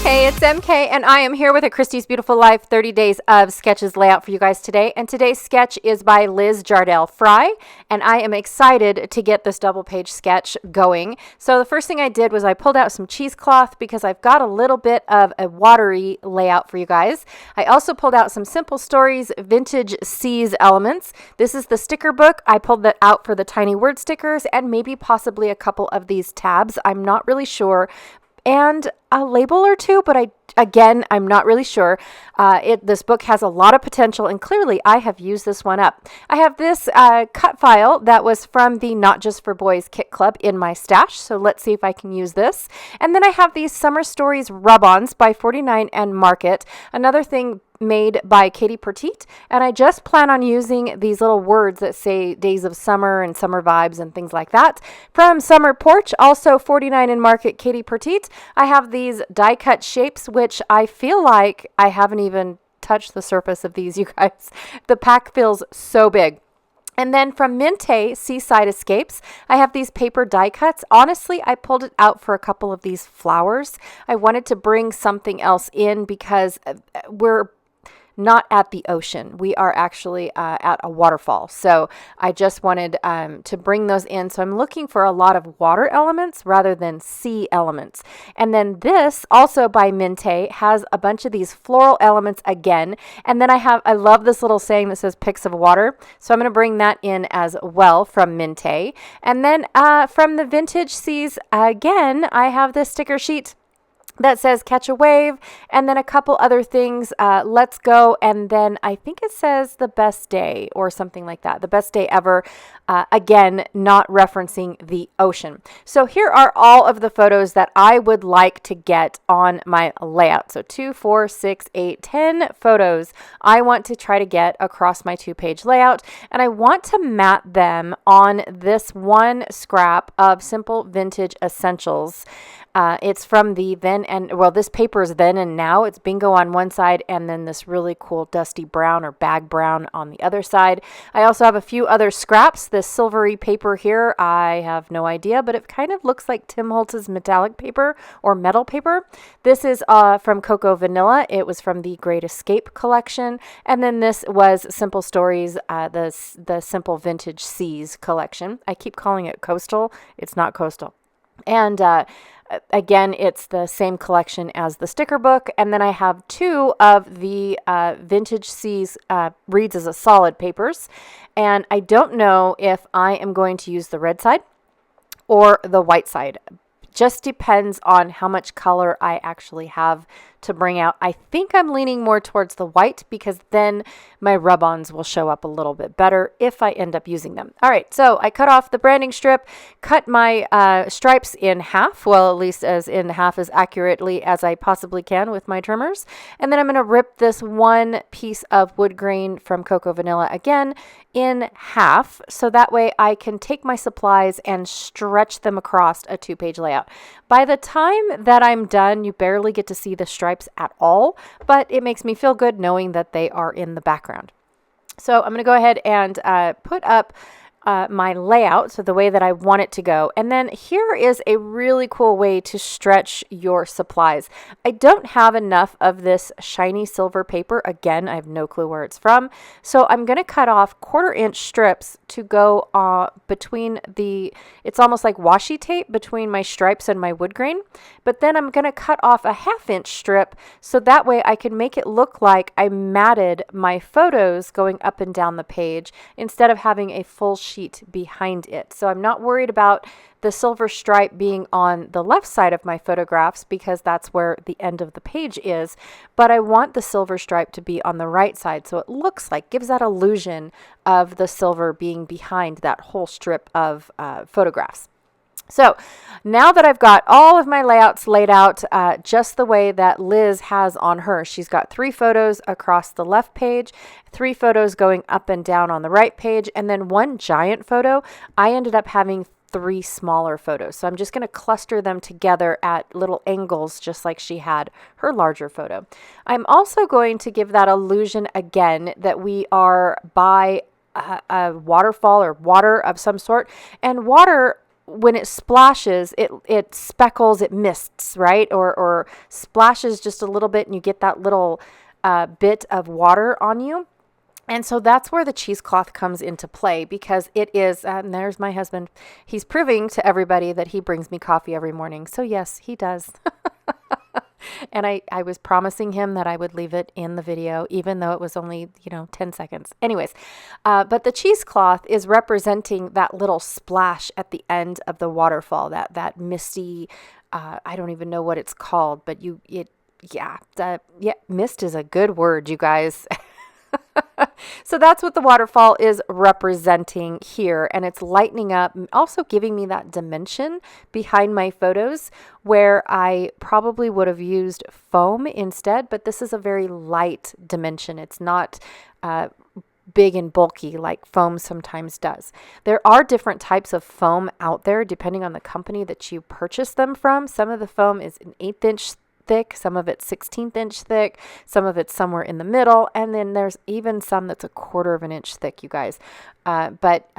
Hey, it's MK, and I am here with a Christie's Beautiful Life 30 Days of Sketches layout for you guys today. And today's sketch is by Liz Jardell Fry, and I am excited to get this double page sketch going. So the first thing I did was I pulled out some cheesecloth because I've got a little bit of a watery layout for you guys. I also pulled out some Simple Stories Vintage Seas elements. This is the sticker book. I pulled that out for the tiny word stickers and maybe possibly a couple of these tabs. I'm not really sure. And a label or two, but I'm not really sure. This book has a lot of potential, and clearly I have used this one up. I have this cut file that was from the Not Just for Boys Kit Club in my stash, so let's see if I can use this. And then I have these Summer Stories rub-ons by 49 and Market, another thing made by Katie Petite, and I just plan on using these little words that say days of summer and summer vibes and things like that. From Summer Porch, also 49 and Market, Katie Petite, I have these die cut shapes, which I feel like I haven't even touched the surface of these, you guys. The pack feels so big. And then from Minte Seaside Escapes, I have these paper die cuts. Honestly, I pulled it out for a couple of these flowers. I wanted to bring something else in because we're not at the ocean. We are actually at a waterfall. So I just wanted to bring those in. So I'm looking for a lot of water elements rather than sea elements. And then this, also by Minte, has a bunch of these floral elements again. And then I love this little saying that says pics of water. So I'm going to bring that in as well from Minte. And then from the Vintage Seas, again, I have this sticker sheet that says catch a wave, and then a couple other things, let's go, and then I think it says the best day or something like that, the best day ever, again, not referencing the ocean. So here are all of the photos that I would like to get on my layout. So 2, 4, 6, 8, 10 photos I want to try to get across my 2-page layout, and I want to mat them on this one scrap of Simple Vintage Essentials. It's from the this paper is Then and Now. It's bingo on one side and then this really cool dusty brown or bag brown on the other side. I also have a few other scraps. This silvery paper here, I have no idea, but it kind of looks like Tim Holtz's metallic paper or metal paper. This is from Cocoa Vanilla. It was from the Great Escape collection. And then this was Simple Stories, the Simple Vintage Seas collection. I keep calling it coastal. It's not coastal. And again, it's the same collection as the sticker book. And then I have 2 of the Vintage Seas Reads as a Solid papers. And I don't know if I am going to use the red side or the white side. Just depends on how much color I actually have to bring out. I think I'm leaning more towards the white because then my rub-ons will show up a little bit better if I end up using them. All right, so I cut off the branding strip, cut my stripes in half, well, at least as in half as accurately as I possibly can with my trimmers. And then I'm going to rip this one piece of wood grain from Cocoa Vanilla again in half, so that way I can take my supplies and stretch them across a 2-page layout. By the time that I'm done, you barely get to see the stripes at all, but it makes me feel good knowing that they are in the background. So I'm going to go ahead and put up my layout, so the way that I want it to go. And then here is a really cool way to stretch your supplies. I don't have enough of this shiny silver paper. Again, I have no clue where it's from. So I'm going to cut off 1/4-inch strips to go between it's almost like washi tape between my stripes and my wood grain. But then I'm going to cut off a 1/2-inch strip so that way I can make it look like I matted my photos going up and down the page instead of having a full sheet behind it. So I'm not worried about the silver stripe being on the left side of my photographs because that's where the end of the page is, but I want the silver stripe to be on the right side so it looks like, gives that illusion of the silver being behind that whole strip of photographs. So now that I've got all of my layouts laid out just the way that Liz has on her, she's got 3 photos across the left page, 3 photos going up and down on the right page, and then 1 giant photo. I ended up having 3 smaller photos. So I'm just going to cluster them together at little angles just like she had her larger photo. I'm also going to give that illusion again that we are by a waterfall or water of some sort, and water when it splashes, it speckles, it mists, right? Or splashes just a little bit and you get that little bit of water on you. And so that's where the cheesecloth comes into play, because it is, and there's my husband. He's proving to everybody that he brings me coffee every morning. So yes, he does. And I was promising him that I would leave it in the video, even though it was only, 10 seconds. Anyways, but the cheesecloth is representing that little splash at the end of the waterfall, that misty, I don't even know what it's called, but mist is a good word, you guys. So that's what the waterfall is representing here. And it's lightening up, also giving me that dimension behind my photos where I probably would have used foam instead, but this is a very light dimension. It's not big and bulky like foam sometimes does. There are different types of foam out there depending on the company that you purchase them from. Some of the foam is an 1/8 inch thick, some of it's 1/16 inch thick, some of it's somewhere in the middle, and then there's even some that's 1/4 of an inch thick, you guys. But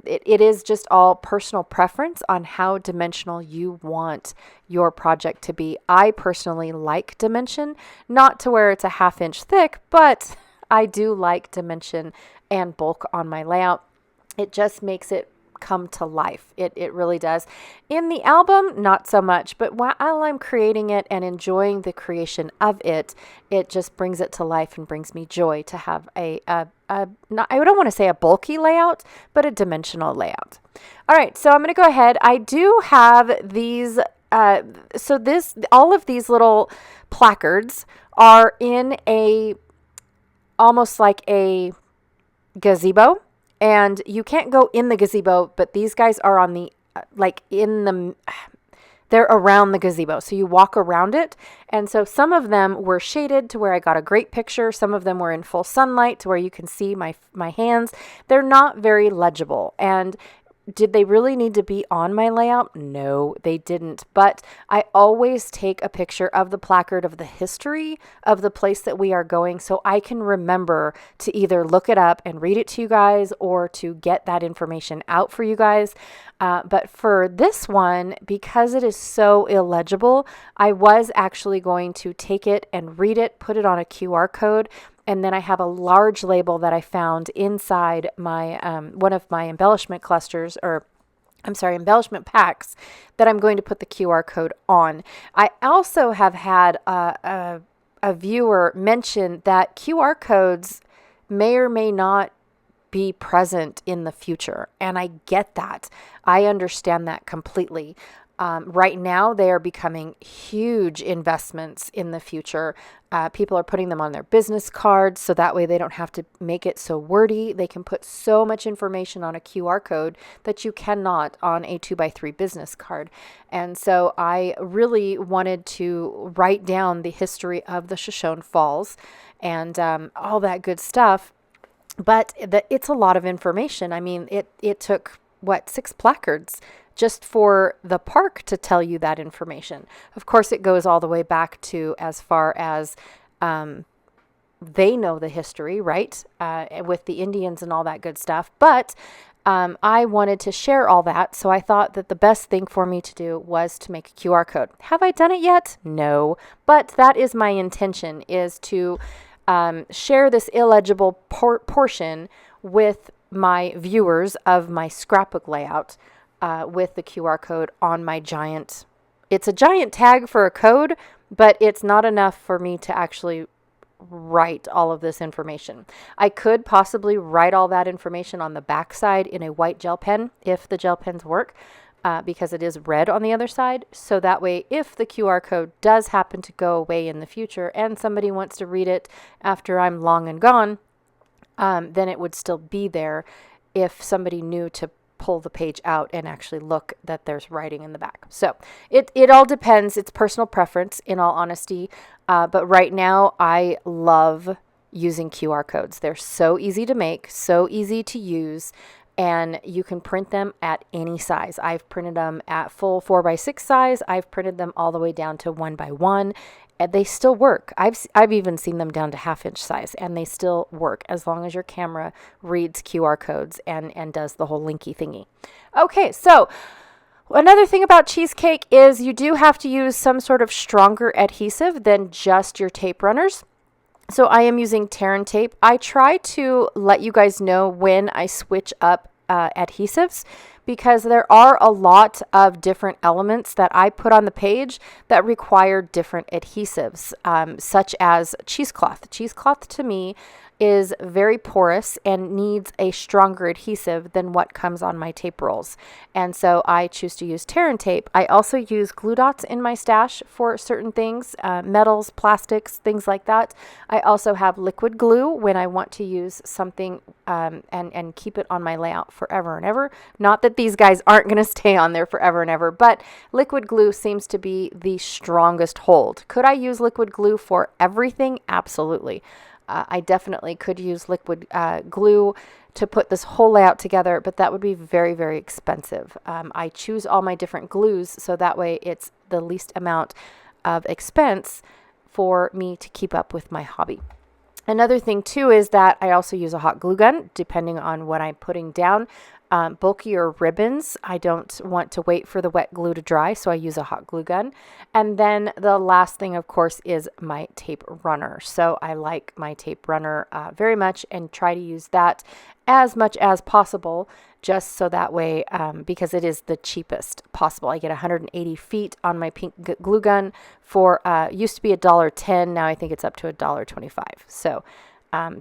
it is just all personal preference on how dimensional you want your project to be. I personally like dimension, not to where it's 1/2 inch thick, but I do like dimension and bulk on my layout. It just makes it come to life. It really does. In the album, not so much, but while I'm creating it and enjoying the creation of it, it just brings it to life and brings me joy to have not, I don't want to say a bulky layout, but a dimensional layout. All right, so I'm going to go ahead. I do have these, all of these little placards are in almost like a gazebo. And you can't go in the gazebo, but these guys are on the, they're around the gazebo. So you walk around it. And so some of them were shaded to where I got a great picture. Some of them were in full sunlight to where you can see my hands. They're not very legible. And did they really need to be on my layout? No, they didn't. But I always take a picture of the placard of the history of the place that we are going so I can remember to either look it up and read it to you guys or to get that information out for you guys. But for this one, because it is so illegible, I was actually going to take it and read it, put it on a QR code, and then I have a large label that I found inside my one of my embellishment embellishment packs that I'm going to put the QR code on. I also have had a viewer mention that QR codes may or may not be present in the future. And I get that. I understand that completely. Right now, they are becoming huge investments in the future. People are putting them on their business cards so that way they don't have to make it so wordy. They can put so much information on a QR code that you cannot on a 2x3 business card. And so I really wanted to write down the history of the Shoshone Falls and all that good stuff. But it's a lot of information. I mean, it took, 6 placards just for the park to tell you that information. Of course, it goes all the way back to as far as they know the history, right? With the Indians and all that good stuff. But I wanted to share all that, so I thought that the best thing for me to do was to make a QR code. Have I done it yet? No. But that is my intention, is to share this illegible portion with my viewers of my scrapbook layout with the QR code on my giant. It's a giant tag for a code, but it's not enough for me to actually write all of this information. I could possibly write all that information on the back side in a white gel pen if the gel pens work, because it is red on the other side. So that way, if the QR code does happen to go away in the future and somebody wants to read it after I'm long and gone, then it would still be there if somebody knew to pull the page out and actually look that there's writing in the back. So it all depends. It's personal preference, in all honesty. But right now, I love using QR codes. They're so easy to make, so easy to use, and you can print them at any size. I've printed them at full 4x6 size. I've printed them all the way down to 1x1. And they still work. I've even seen them down to 1/2 inch size, and they still work as long as your camera reads QR codes and does the whole linky thingy. Okay, so Another thing about cheesecake is you do have to use some sort of stronger adhesive than just your tape runners. So I am using tear and tape. I try to let you guys know when I switch up adhesives, because there are a lot of different elements that I put on the page that require different adhesives, such as cheesecloth. Cheesecloth to me is very porous and needs a stronger adhesive than what comes on my tape rolls. And so I choose to use tear and tape. I also use glue dots in my stash for certain things, metals, plastics, things like that. I also have liquid glue when I want to use something and keep it on my layout forever and ever. Not that these guys aren't going to stay on there forever and ever, but liquid glue seems to be the strongest hold. Could I use liquid glue for everything? Absolutely. I definitely could use liquid glue to put this whole layout together, but that would be very, very expensive. I choose all my different glues so that way it's the least amount of expense for me to keep up with my hobby. Another thing too is that I also use a hot glue gun depending on what I'm putting down. Bulkier ribbons, I don't want to wait for the wet glue to dry, so I use a hot glue gun. And then the last thing, of course, is my tape runner. So I like my tape runner very much and try to use that as much as possible, just so that way, because it is the cheapest possible. I get 180 feet on my pink glue gun for, used to be $1.10, now I think it's up to $1.25. So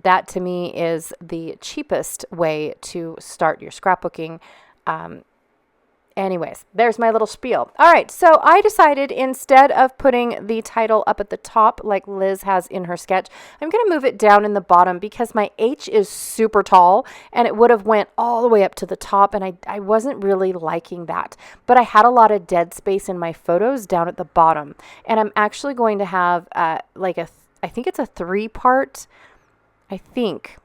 that to me is the cheapest way to start your scrapbooking. Anyways, there's my little spiel. All right, so I decided instead of putting the title up at the top like Liz has in her sketch, I'm going to move it down in the bottom because my H is super tall and it would have went all the way up to the top, and I wasn't really liking that. But I had a lot of dead space in my photos down at the bottom, and I'm actually going to have I think it's a 3-part. I think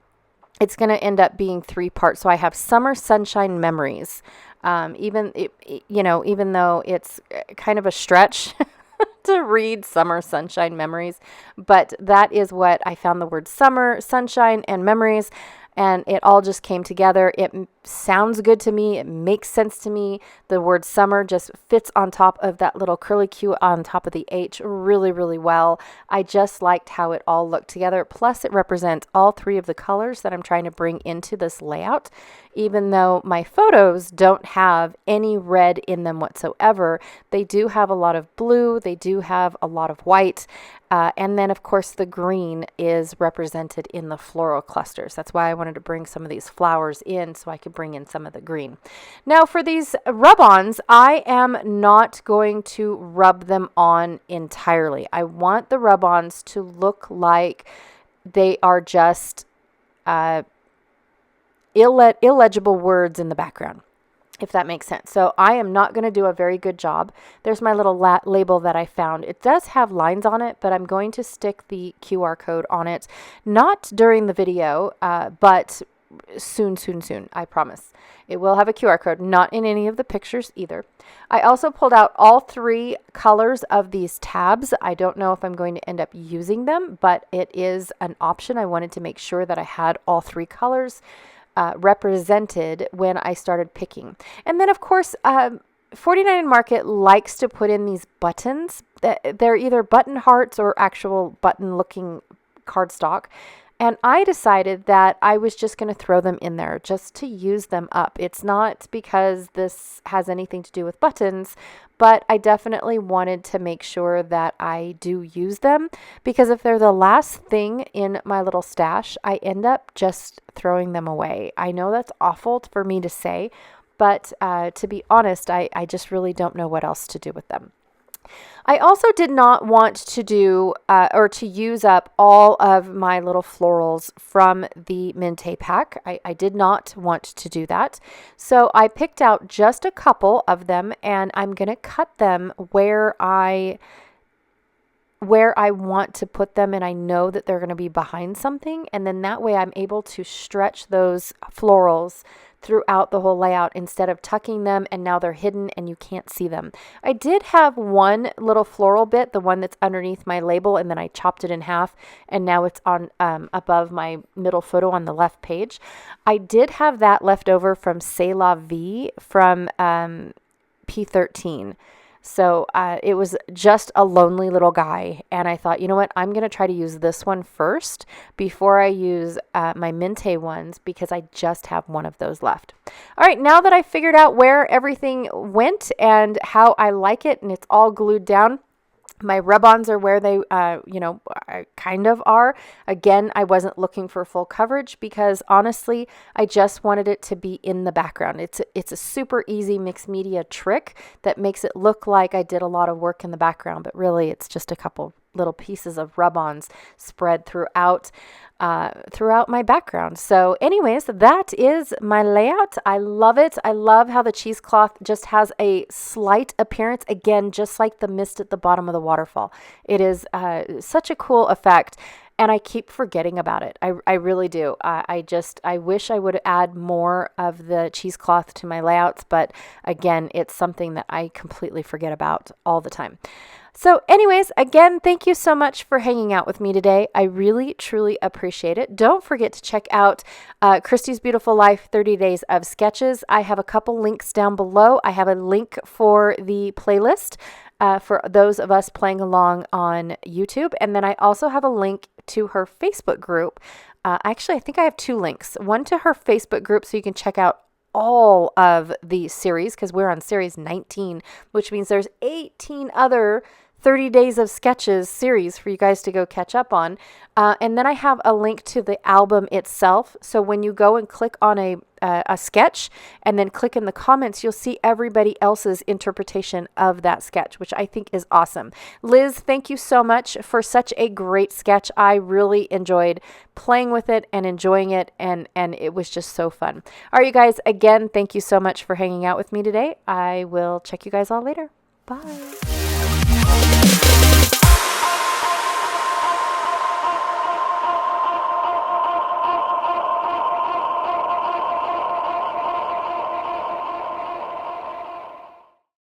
it's going to end up being 3 parts. So I have Summer Sunshine Memories. Even though it's kind of a stretch to read Summer Sunshine Memories, but that is what I found, the word summer, sunshine, and memories. And it all just came together. It sounds good to me. It makes sense to me. The word summer just fits on top of that little curly Q on top of the H really, really well. I just liked how it all looked together. Plus, it represents all 3 of the colors that I'm trying to bring into this layout. Even though my photos don't have any red in them whatsoever, they do have a lot of blue. They do have a lot of white. And then, of course, the green is represented in the floral clusters. That's why I wanted to bring some of these flowers in so I could bring in some of the green. Now, for these rub-ons, I am not going to rub them on entirely. I want the rub-ons to look like they are just illegible words in the background, if that makes sense. So I am not going to do a very good job. There's my little label that I found. It does have lines on it, but I'm going to stick the QR code on it, not during the video, but soon, I promise. It will have a QR code, not in any of the pictures either. I also pulled out all 3 colors of these tabs. I don't know if I'm going to end up using them, but it is an option. I wanted to make sure that I had all 3 colors represented when I started picking. And then, of course, 49 Market likes to put in these buttons. They're either button hearts or actual button-looking cardstock. And I decided that I was just going to throw them in there just to use them up. It's not because this has anything to do with buttons, but I definitely wanted to make sure that I do use them, because if they're the last thing in my little stash, I end up just throwing them away. I know that's awful for me to say, but to be honest, I just really don't know what else to do with them. I also did not want to do or to use up all of my little florals from the Minte pack. I did not want to do that. So I picked out just a couple of them, and I'm going to cut them where I want to put them, and I know that they're going to be behind something, and then that way I'm able to stretch those florals throughout the whole layout instead of tucking them and now they're hidden and you can't see them. I did have one little floral bit, the one that's underneath my label, and then I chopped it in half and now it's on above my middle photo on the left page. I did have that left over from C'est La Vie from P13. So it was just a lonely little guy. And I thought, you know what? I'm going to try to use this one first before I use my Minte ones, because I just have one of those left. All right, now that I figured out where everything went and how I like it, and it's all glued down, my rub-ons are where they, kind of are. Again, I wasn't looking for full coverage because honestly, I just wanted it to be in the background. It's a super easy mixed media trick that makes it look like I did a lot of work in the background, but really it's just a couple little pieces of rub-ons spread throughout my background. So anyways, that is my layout. I love it. I love how the cheesecloth just has a slight appearance, again, just like the mist at the bottom of the waterfall. It is such a cool effect. And I keep forgetting about it. I really do. I wish I would add more of the cheesecloth to my layouts, but again, it's something that I completely forget about all the time. So anyways, again, thank you so much for hanging out with me today. I really, truly appreciate it. Don't forget to check out Christy's Beautiful Life 30 Days of Sketches. I have a couple links down below. I have a link for the playlist for those of us playing along on YouTube. And then I also have a link to her Facebook group. Actually, I think I have two links. One to her Facebook group so you can check out all of the series, because we're on series 19, which means there's 18 other 30 Days of Sketches series for you guys to go catch up on. And then I have a link to the album itself. So when you go and click on a sketch and then click in the comments, you'll see everybody else's interpretation of that sketch, which I think is awesome. Liz, thank you so much for such a great sketch. I really enjoyed playing with it and enjoying it, and it was just so fun. All right, you guys, again, thank you so much for hanging out with me today. I will check you guys all later. Bye.